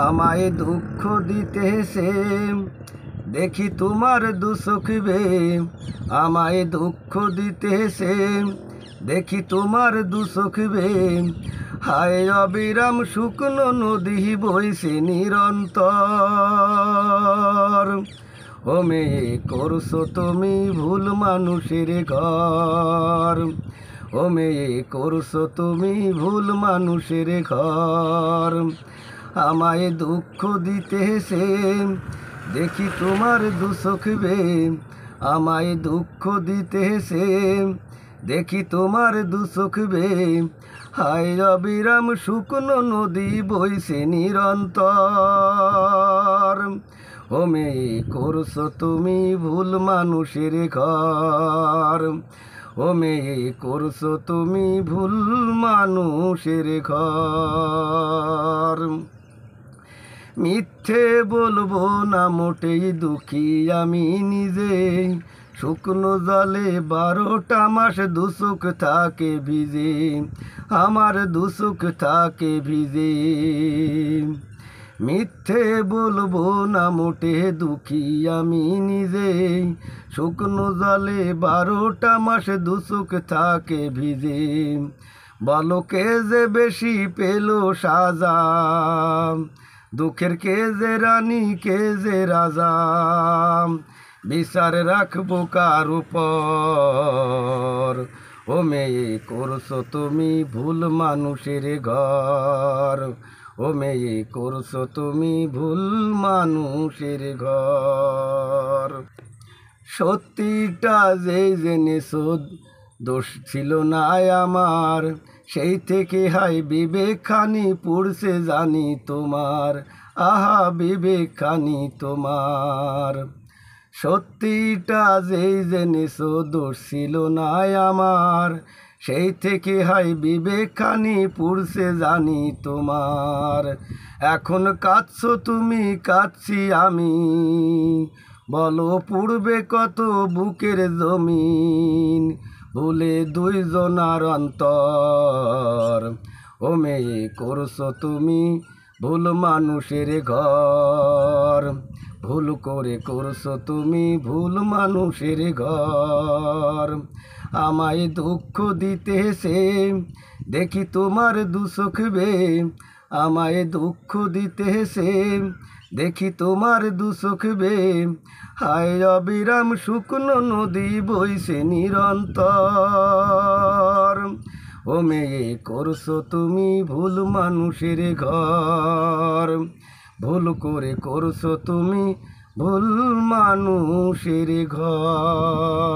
আমায় দুঃখ দিতেছে দেখি তোমার দুচোখ বেয়ে, আমায় দুঃখ দিতেছে দেখি তোমার দুচোখ বেয়ে। হায় অবিরাম শুকনো নদী বইছে নিরন্তর। ও মেয়ে করছো তুমি ভুল মানুষের ঘর, ও মেয়ে করছো তুমি ভুল মানুষের ঘর। আমায় দুঃখ দিতেছে দেখি তোমার দুচোখ বেয়ে, আমায় দুঃখ দিতেছে দেখি তোমার দুচোখ বেয়ে। হায় অবিরাম শুকনো নদী বইছে নিরন্তর। ও মেয়ে করছো তুমি ভুল মানুষের ঘর, ও মেয়ে করছো তুমি ভুল মানুষের ঘর। মিথ্যে বলবো না মোটেই দুঃখী আমি নিজে, শুকনো জলে 12টা মাস দুচোখ থাকে ভিজে, আমার দুচোখ থাকে ভিজে। মিথ্যে বলবো না মোটে দুঃখী আমি নিজে, শুকনো জলে 12টা মাস দুচোখ থাকে ভিজে। বলো কে যে বেশি পেল সাজা, দুঃখের কে যে রানী কে যে রাজা। বিচার রাখবো কার উপর, ও মেয়ে করছো তুমি ভুল মানুষের ঘর, ও মেয়ে করছো তুমি ভুল মানুষের ঘর। সত্যিটা যে জেনেছো দোষ ছিল না আমার, সেই থেকে হাই বিবেকখানি পুড়ছে জানি তোমার, আহা বিবেকখানি তোমার। সত্যিটা যেই জেনেছো দোষ ছিল না আমার, সেই থেকে হাই বিবেকখানি পুড়ছে জানি তোমার। এখন কাঁদছো তুমি কাঁদছি আমি, বলো পুড়বে কত বুকের জমিন, ভুলে দুইজনার অন্তর। ও মেয়ে করছো তুমি ভুল মানুষের ঘর, ভুল করে করছো তুমি ভুল মানুষের ঘর। আমায় দুঃখ দিতেছে দেখি তোমার দুচোখ বেয়ে, আমায় দুঃখ দিতেছে দেখি তোমার দুচোখ বেয়ে। হায় অবিরাম শুকনো নদী বইছে নিরন্তর। ও মেয়ে করছো তুমি ভুল মানুষের ঘর, ভুল করে করছো তুমি ভুল মানুষের ঘর।